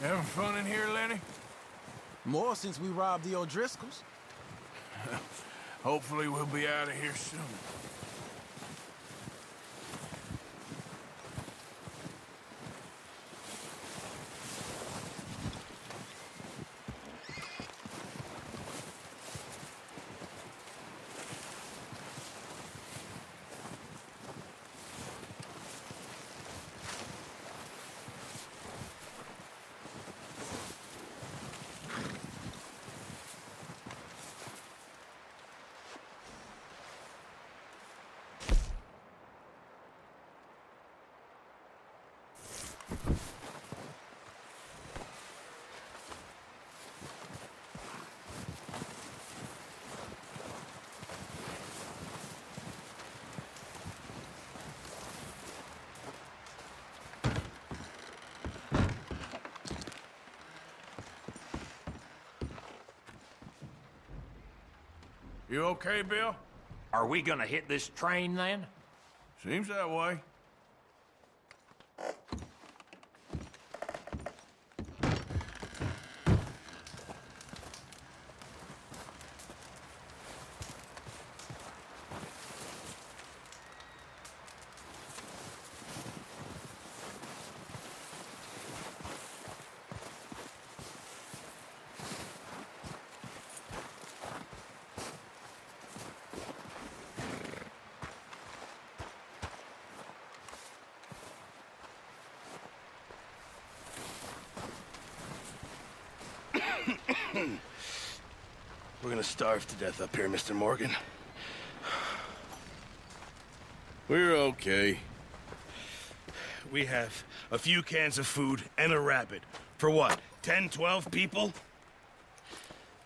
Having fun in here, Lenny? More since we robbed the O'Driscolls. Hopefully we'll be out of here soon. You okay, Bill? Are we gonna hit this train then? Seems that way. We're gonna starve to death up here, Mr. Morgan. We're okay. We have a few cans of food and a rabbit. For what, 10, 12 people?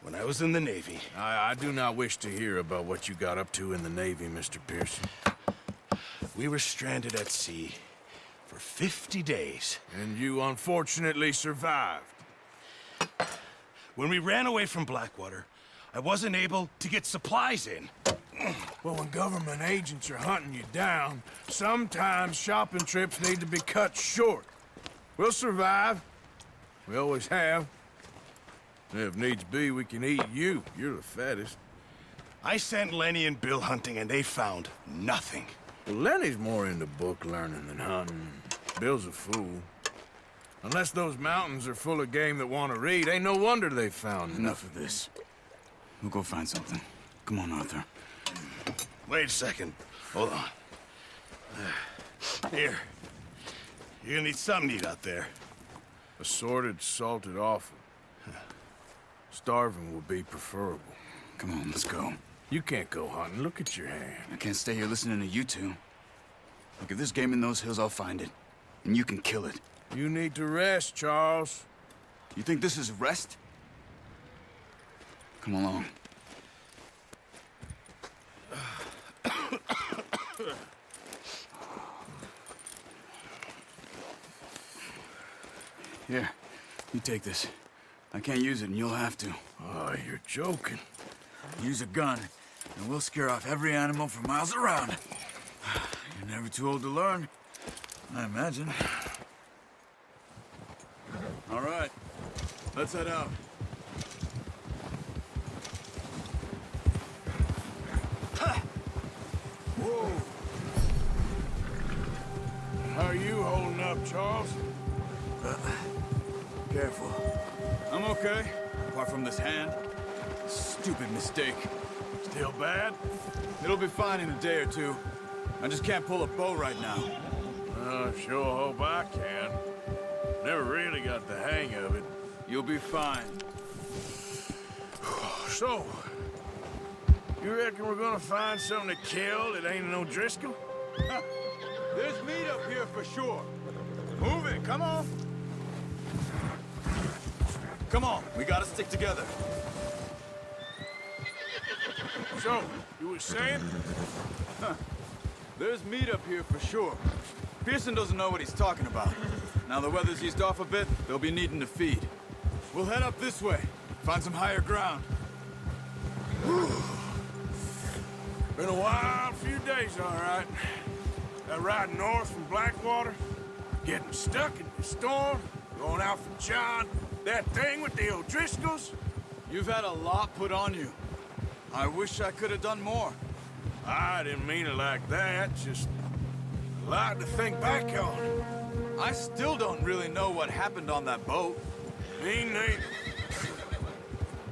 When I was in the Navy... I do not wish to hear about what you got up to in the Navy, Mr. Pearson. We were stranded at sea for 50 days. And you unfortunately survived. When we ran away from Blackwater, I wasn't able to get supplies in. Well, when government agents are hunting you down, sometimes shopping trips need to be cut short. We'll survive. We always have. If needs be, we can eat you. You're the fattest. I sent Lenny and Bill hunting, and they found nothing. Well, Lenny's more into book learning than hunting. Bill's a fool. Unless those mountains are full of game that want to read, ain't no wonder they found Enough of this. We'll go find something. Come on, Arthur. Wait a second. Hold on. Here. You're gonna need something to eat out there. Assorted, salted offal. Starving will be preferable. Come on, let's go. You can't go hunting. Look at your hand. I can't stay here listening to you two. Look, if there's game in those hills, I'll find it. And you can kill it. You need to rest, Charles. You think this is rest? Come along. Here, you take this. I can't use it, and you'll have to. Oh, you're joking. Use a gun, and we'll scare off every animal for miles around. You're never too old to learn, I imagine. All right, let's head out. Whoa. How are you holding up, Charles? Careful. I'm okay, apart from this hand. Stupid mistake. Still bad? It'll be fine in a day or two. I just can't pull a bow right now. Sure hope I can. Never really got the hang of it. You'll be fine. So, you reckon we're gonna find something to kill that ain't an O'Driscoll? There's meat up here for sure. Move it, come on. Come on, we gotta stick together. So, you were saying? There's meat up here for sure. Pearson doesn't know what he's talking about. Now the weather's eased off a bit, they'll be needing to feed. We'll head up this way, find some higher ground. Been a wild few days, all right. That ride north from Blackwater, getting stuck in the storm, Going out for John? That thing with the O'Driscolls? You've had a lot put on you. I wish I could have done more. I didn't mean it like that, just a lot to think back on. I still don't really know what happened on that boat. Me neither.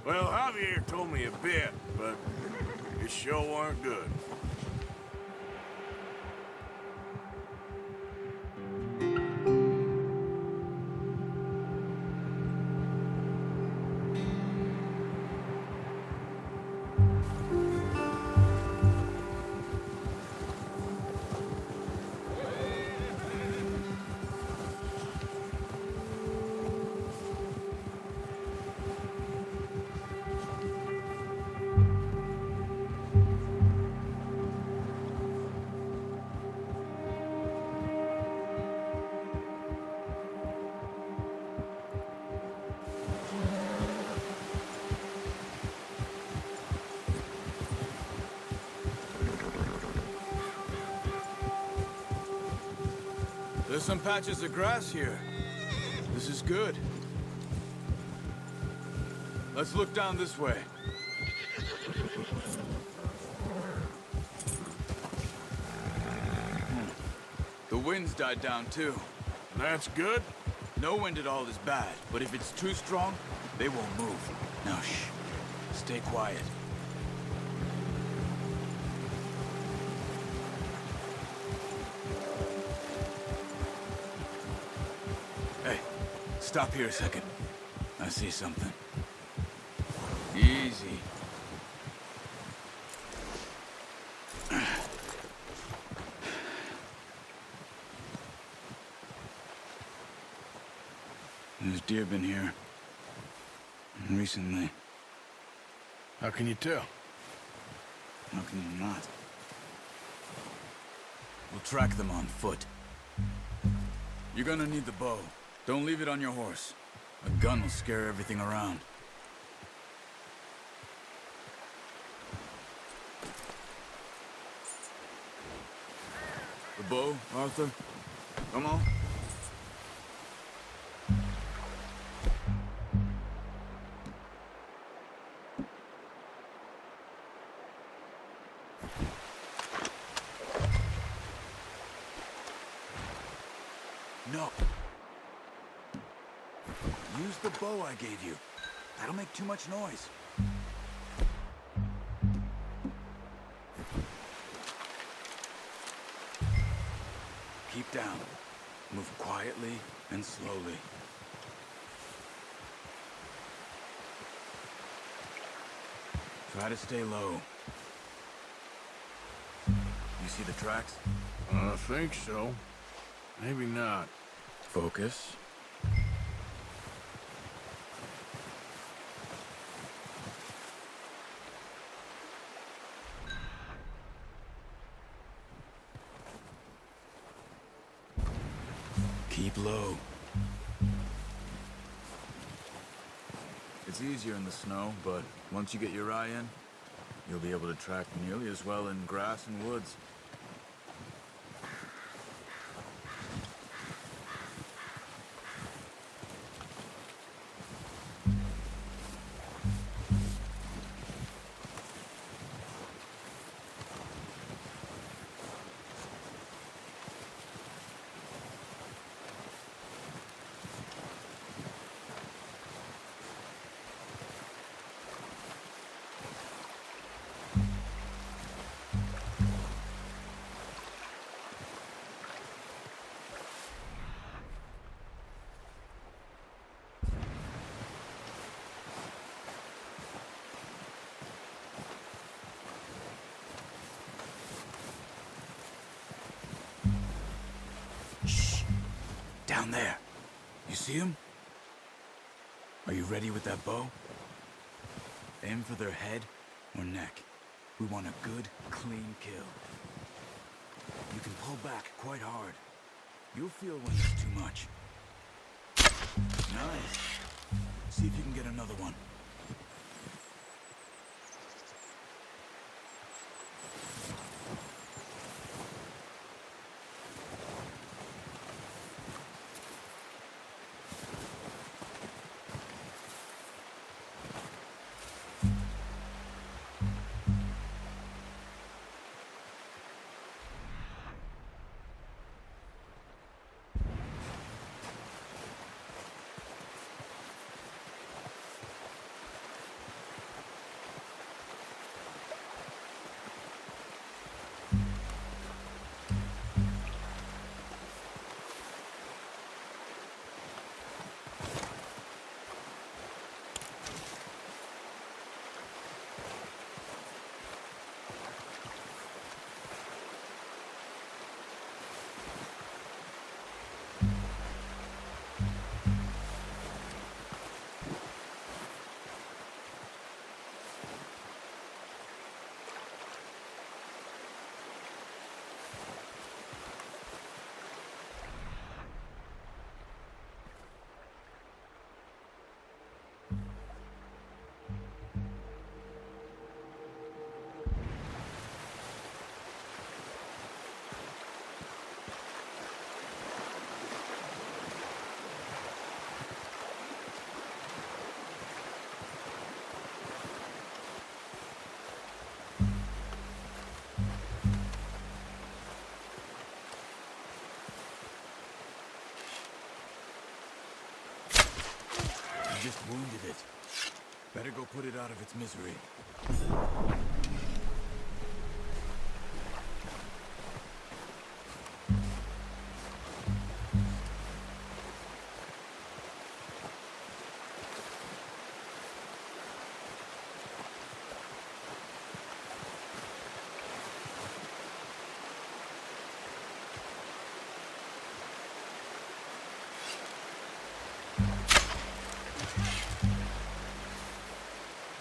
Well, Javier told me a bit, but it sure weren't good. There's some patches of grass here. This is good. Let's look down this way. The wind's died down too. That's good. No wind at all is bad, but if it's too strong, they won't move. Now shh. Stay quiet. Hey, stop here a second. I see something. Easy. There's deer been here. Recently. How can you tell? How can you not? We'll track them on foot. You're gonna need the bow. Don't leave it on your horse. A gun will scare everything around. The bow, Arthur? Come on. No. Use the bow I gave you. That'll make too much noise. Keep down. Move quietly and slowly. Try to stay low. You see the tracks? I think so. Maybe not. Focus. Keep low. It's easier in the snow, but once you get your eye in, you'll be able to track nearly as well in grass and woods. Down there. You see him? Are you ready with that bow? Aim for their head or neck. We want a good, clean kill. You can pull back quite hard. You'll feel when it's too much. Nice. See if you can get another one. just wounded it. Better go put it out of its misery.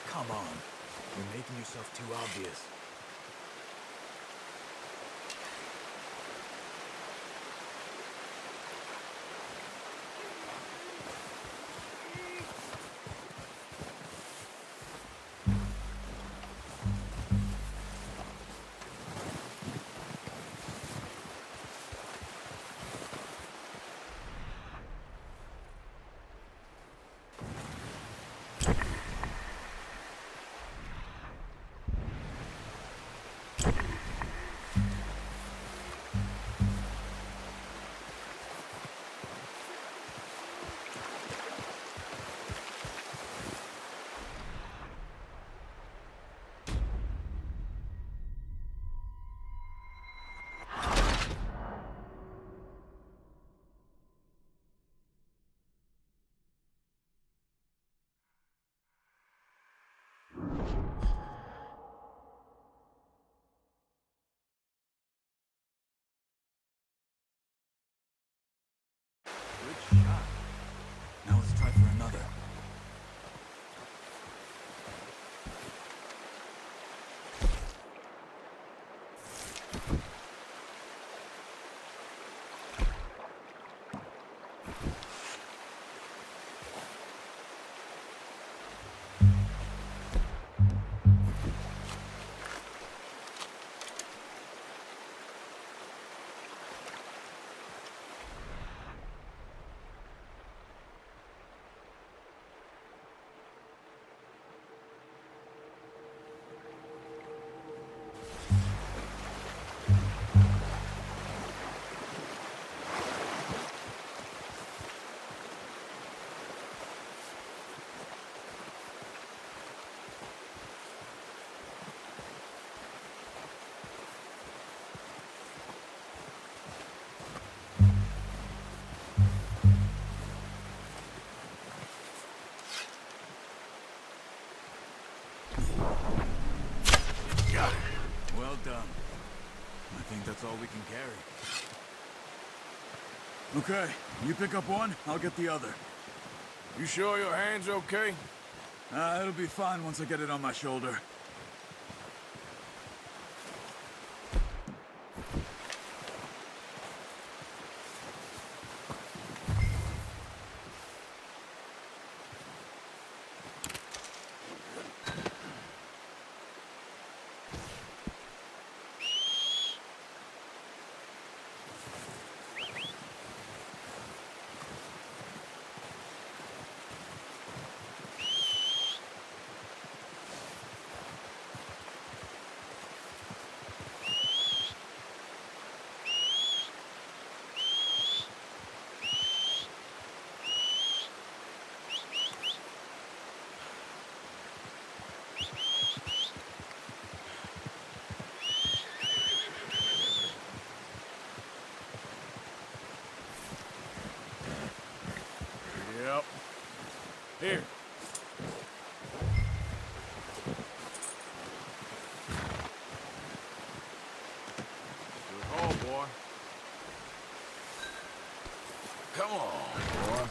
Come on. You're making yourself too obvious. Good shot. Now let's try for another. Well done. I think that's all we can carry. Okay, you pick up one, I'll get the other. You sure your hand's okay? It'll be fine once I get it on my shoulder. Yep. Here. Good haul, boy. Come on, boy.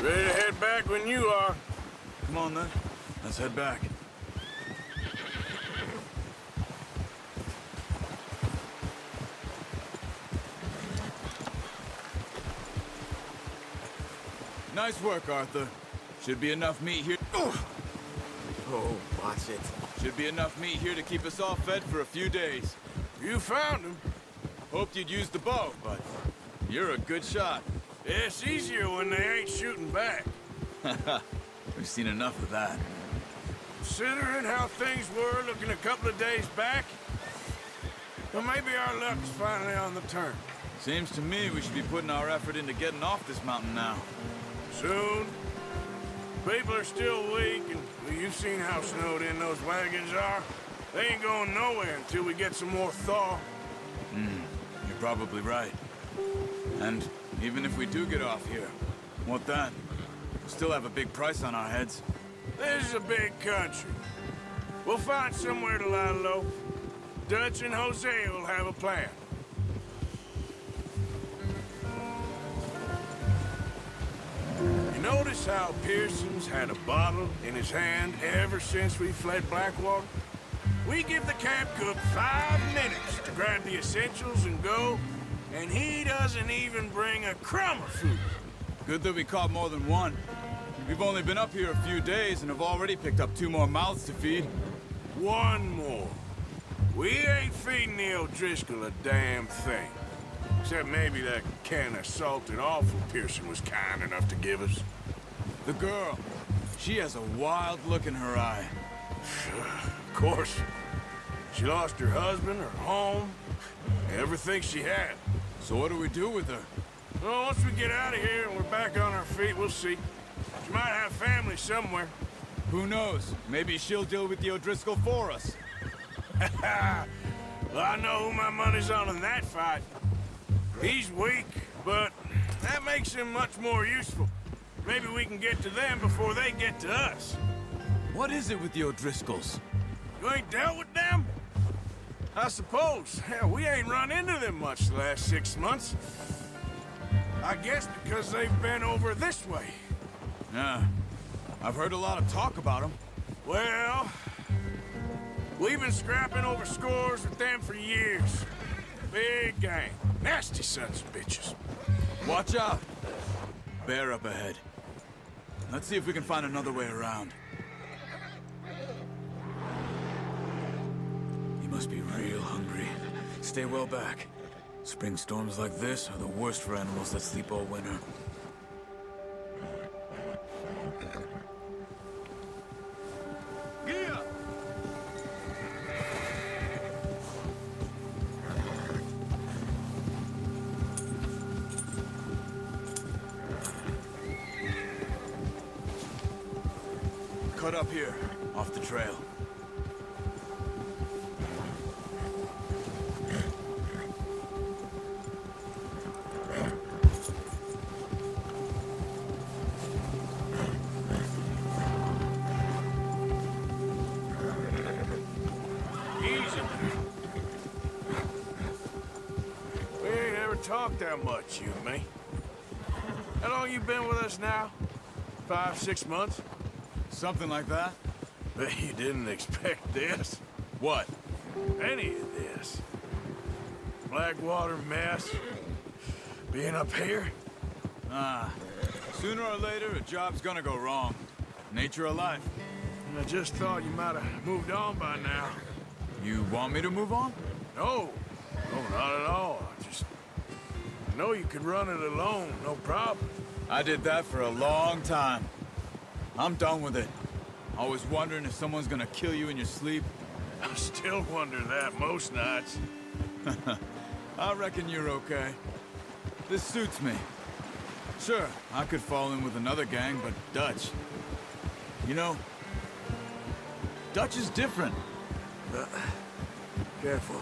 Ready to head back when you are. Come on then, let's head back. Nice work, Arthur. Should be enough meat here. Oh, watch it. Should be enough meat here to keep us all fed for a few days. You found him. Hoped you'd use the bow, but you're a good shot. It's easier when they ain't shooting back. We've seen enough of that. Considering how things were looking a couple of days back, well, maybe our luck's finally on the turn. Seems to me we should be putting our effort into getting off this mountain now. Soon. People are still weak, and well, you've seen how snowed in those wagons are. They ain't going nowhere until we get some more thaw. You're probably right. And even if we do get off here, what then? We'll still have a big price on our heads. This is a big country. We'll find somewhere to lie low. Dutch and Hosea will have a plan. You notice how Pearson's had a bottle in his hand ever since we fled Blackwater? We give the camp cook 5 minutes to grab the essentials and go, and he doesn't even bring a crumb of food. Good that we caught more than one. We've only been up here a few days and have already picked up 2 more mouths to feed. One more. We ain't feeding the O'Driscoll a damn thing. Except maybe that can of salted offal Pearson was kind enough to give us. The girl, she has a wild look in her eye. Of course. She lost her husband, her home, everything she had. So what do we do with her? Well, once we get out of here and we're back on our feet, we'll see. She might have family somewhere. Who knows? Maybe she'll deal with the O'Driscoll for us. Well, I know who my money's on in that fight. He's weak, but that makes him much more useful. Maybe we can get to them before they get to us. What is it with the O'Driscolls? You ain't dealt with them? I suppose. Hell, we ain't run into them much the last 6 months. I guess because they've been over this way. Yeah. I've heard a lot of talk about them. Well, we've been scrapping over scores with them for years. Big gang. Nasty sons of bitches. Watch out! Bear up ahead. Let's see if we can find another way around. You must be real hungry. Stay well back. Spring storms like this are the worst for animals that sleep all winter. Yeah! Cut up here, off the trail. Easy. We ain't ever talked that much, you and me. How long you been with us now? 5, 6 months? Something like that? Bet you didn't expect this. What? Any of this. Blackwater mess. Being up here. Sooner or later, a job's gonna go wrong. Nature of life. I just thought you might have moved on by now. You want me to move on? No. No, not at all. I know you could run it alone, no problem. I did that for a long time. I'm done with it. Always wondering if someone's gonna kill you in your sleep. I still wonder that most nights. I reckon you're okay. This suits me. Sure, I could fall in with another gang, but Dutch... You know, Dutch is different. Careful.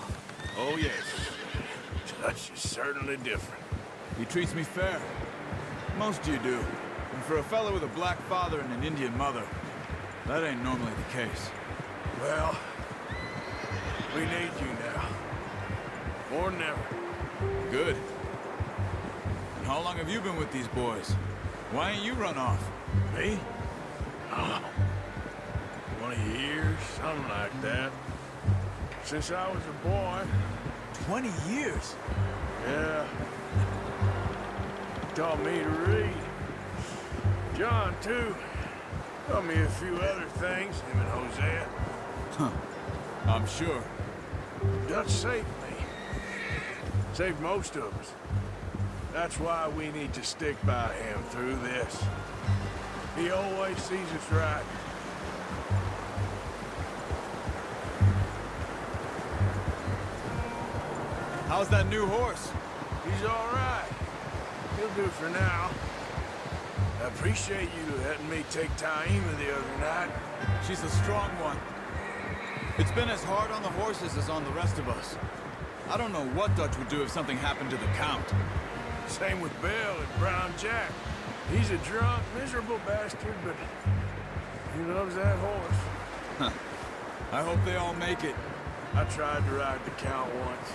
Oh, yes. Dutch is certainly different. He treats me fair. Most you do. And for a fellow with a black father and an Indian mother, that ain't normally the case. Well, we need you now. More than ever. Good. And how long have you been with these boys? Why ain't you run off? Me? Oh, 20 years, something like that. Since I was a boy. 20 years? Yeah. Taught me to read. John, too. Taught me a few other things, him and Hosea. I'm sure. Dutch saved me. Saved most of us. That's why we need to stick by him through this. He always sees us right. How's that new horse? He's all right. He'll do for now. I appreciate you letting me take Taima the other night. She's a strong one. It's been as hard on the horses as on the rest of us. I don't know what Dutch would do if something happened to the Count. Same with Bill and Brown Jack. He's a drunk, miserable bastard, but he loves that horse. I hope they all make it. I tried to ride the Count once.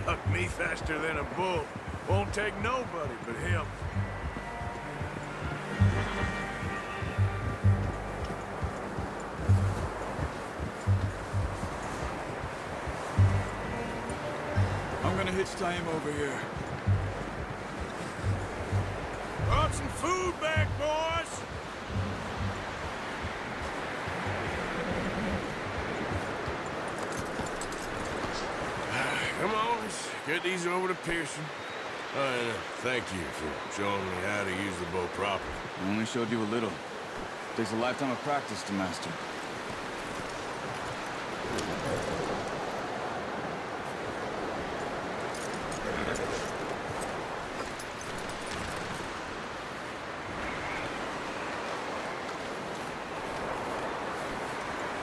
Hucked me faster than a bull. Won't take nobody but him. I'm gonna hitch Taima over here. Brought some food back, boys! Come on, let's get these over to Pearson. And thank you for showing me how to use the bow properly. I only showed you a little. Takes a lifetime of practice to master.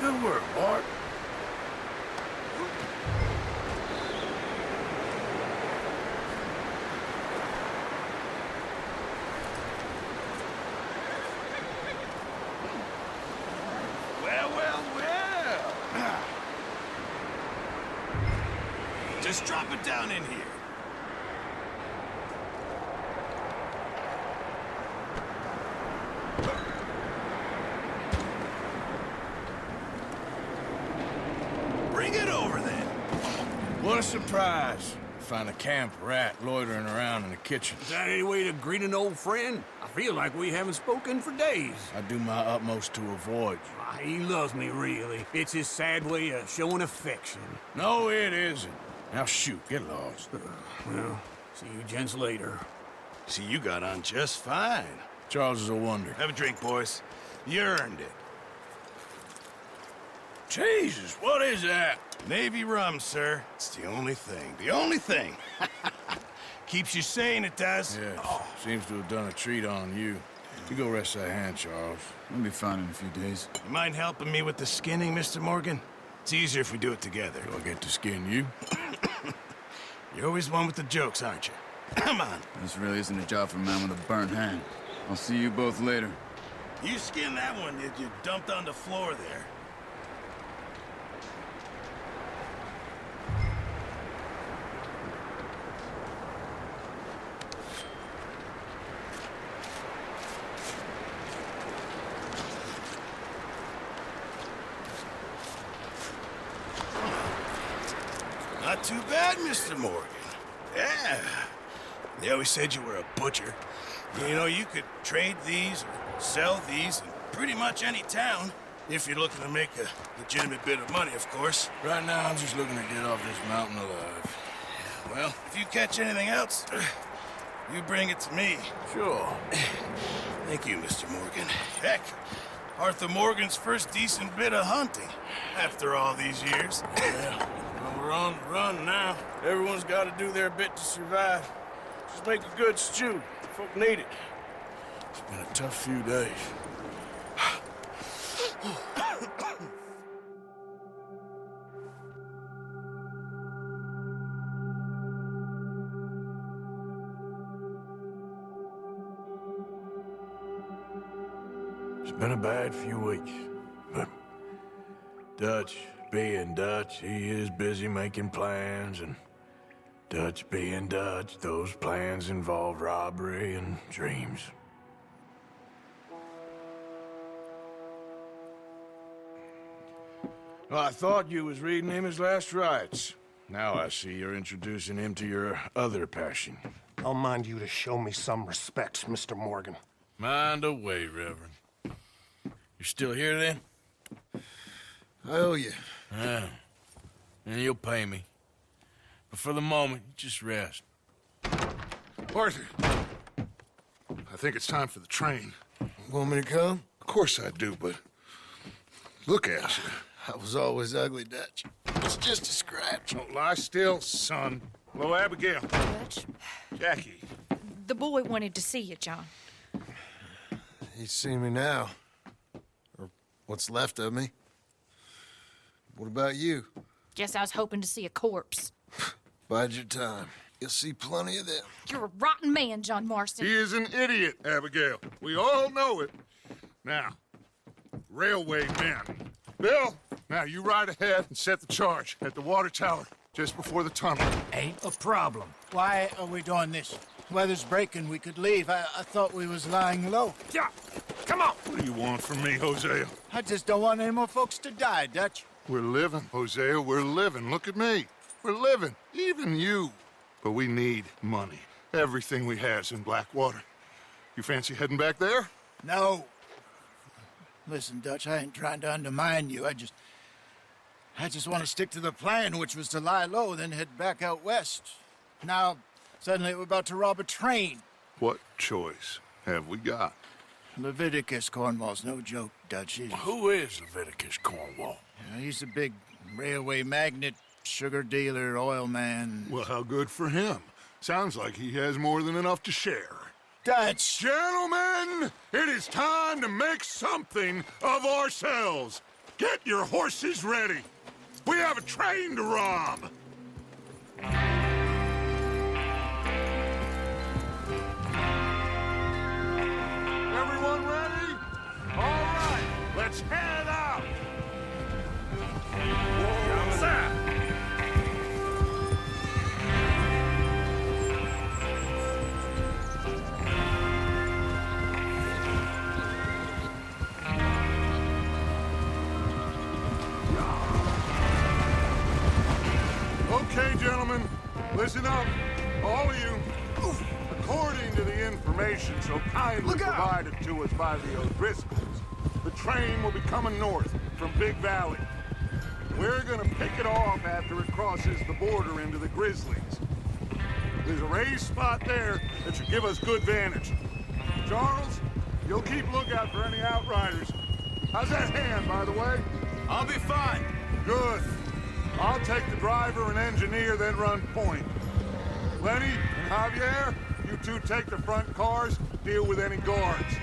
Good work, Bart. Well. Just drop it down in here. Bring it over then. What a surprise. Find a camp rat loitering around in the kitchen. Is that any way to greet an old friend? I feel like we haven't spoken for days. I do my utmost to avoid you. He loves me, really. It's his sad way of showing affection. No, it isn't. Now shoot, get lost. Well, see you gents later. See, you got on just fine. Charles is a wonder. Have a drink, boys. You earned it. Jesus, what is that? Navy rum, sir. It's the only thing. The only thing. Keeps you sane, it does. Yes, seems to have done a treat on you. You go rest that hand, Charles. We'll be fine in a few days. You mind helping me with the skinning, Mr. Morgan? It's easier if we do it together. Do I get to skin you? You're always one with the jokes, aren't you? Come on. This really isn't a job for a man with a burnt hand. I'll see you both later. You skinned that one that you dumped on the floor there. Not too bad, Mr. Morgan. Yeah. They always said you were a butcher. You know, you could trade these or sell these in pretty much any town. If you're looking to make a legitimate bit of money, of course. Right now, I'm just looking to get off this mountain alive. Well, if you catch anything else, you bring it to me. Sure. Thank you, Mr. Morgan. Heck, Arthur Morgan's first decent bit of hunting after all these years. Well, we're on the run now. Everyone's got to do their bit to survive. Just make a good stew. Folk need it. It's been a tough few days. It's been a bad few weeks, but Dutch being Dutch, he is busy making plans, and Dutch being Dutch, those plans involve robbery and dreams. Well, I thought you was reading him his last rites. Now I see you're introducing him to your other passion. I'll mind you to show me some respect, Mr. Morgan. Mind away, Reverend. You're still here, then? I owe you. Yeah. And you'll pay me. But for the moment, just rest. Arthur, I think it's time for the train. Want me to come? Of course I do, but look at you. I was always ugly, Dutch. It's just a scratch. Don't lie still, son. Hello, Abigail. Dutch, Jackie. the boy wanted to see you, John. He's seen me now. Or what's left of me. What about you? Guess I was hoping to see a corpse. Bide your time. You'll see plenty of them. You're a rotten man, John Marston. He is an idiot, Abigail. We all know it. Now, railway men. Bill, now you ride ahead and set the charge at the water tower just before the tunnel. Ain't a problem. Why are we doing this? Weather's breaking. We could leave. I thought we was lying low. Yeah, come on. What do you want from me, Hosea? I just don't want any more folks to die, Dutch. We're living, Hosea. We're living. Look at me. We're living. Even you. But we need money. Everything we has in Blackwater. You fancy heading back there? No. Listen, Dutch, I ain't trying to undermine you. I just want to stick to the plan, which was to lie low, then head back out west. Now, suddenly we're about to rob a train. What choice have we got? Leviticus Cornwall's no joke, Dutch. Who is Leviticus Cornwall? He's a big railway magnate, sugar dealer, oil man. Well, how good for him. Sounds like he has more than enough to share. Dutch! Gentlemen, it is time to make something of ourselves. Get your horses ready. We have a train to rob. Everyone ready? All right, let's head out. What's that? Okay, gentlemen, listen up, all of you. According to the information so kindly provided to us by the O'Driscolls, the train will be coming north from Big Valley. We're gonna pick it off after it crosses the border into the Grizzlies. There's a raised spot there that should give us good vantage. Charles, you'll keep lookout for any outriders. How's that hand, by the way? I'll be fine. Good. I'll take the driver and engineer, then run point. Lenny and Javier, you two take the front cars, deal with any guards.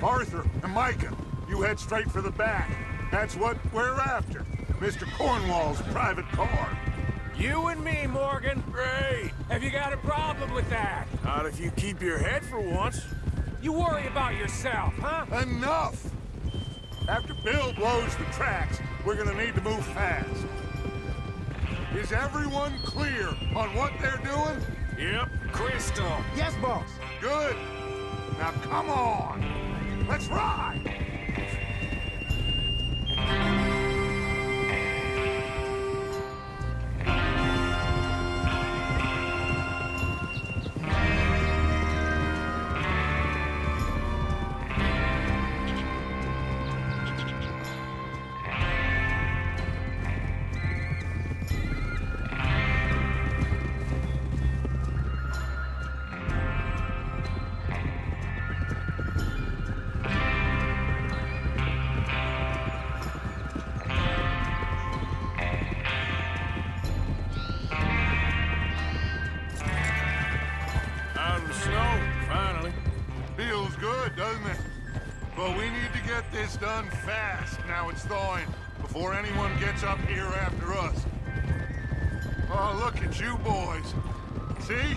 Arthur and Micah, you head straight for the back. That's what we're after. Mr. Cornwall's private car. You and me, Morgan. Great. Have you got a problem with that? Not if you keep your head for once. You worry about yourself, huh? Enough! After Bill blows the tracks, we're gonna need to move fast. Is everyone clear on what they're doing? Yep. Crystal. Yes, boss. Good. Now come on. Let's ride. Out of the snow, finally. Feels good, doesn't it? But we need to get this done fast now it's thawing, before anyone gets up here after us. Oh, look at you boys. See?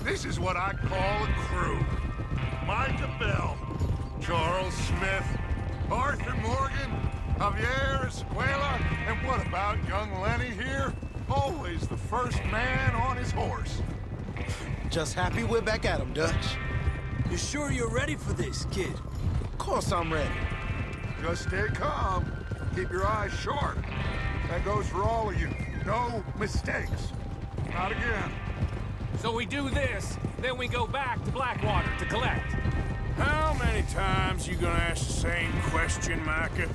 This is what I call a crew. Micah Bell, Charles Smith, Arthur Morgan, Javier Escuela, and what about young Lenny here? Always the first man on his horse. Just happy we're back at 'em, Dutch. You sure you're ready for this, kid? Of course I'm ready. Just stay calm. Keep your eyes sharp. That goes for all of you. No mistakes. Not again. So we do this, then we go back to Blackwater to collect. How many times you gonna ask the same question, Micah?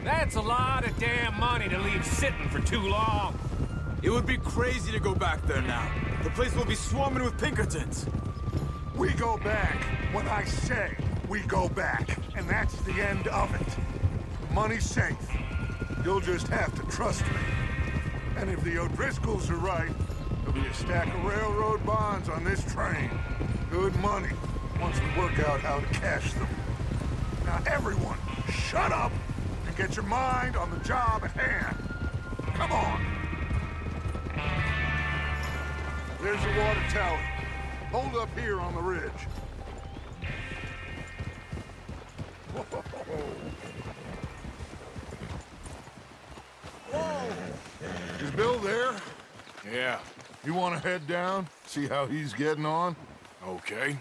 That's a lot of damn money to leave sitting for too long. It would be crazy to go back there now. The place will be swarming with Pinkertons. We go back when I say we go back, and that's the end of it. Money's safe. You'll just have to trust me. And if the O'Driscolls are right, there'll be a stack of railroad bonds on this train. Good money, once we work out how to cash them. Now everyone, shut up and get your mind on the job at hand. Come on. There's the water tower. Hold up here on the ridge. Whoa. Is Bill there? Yeah, You want to head down, see how he's getting on? okay.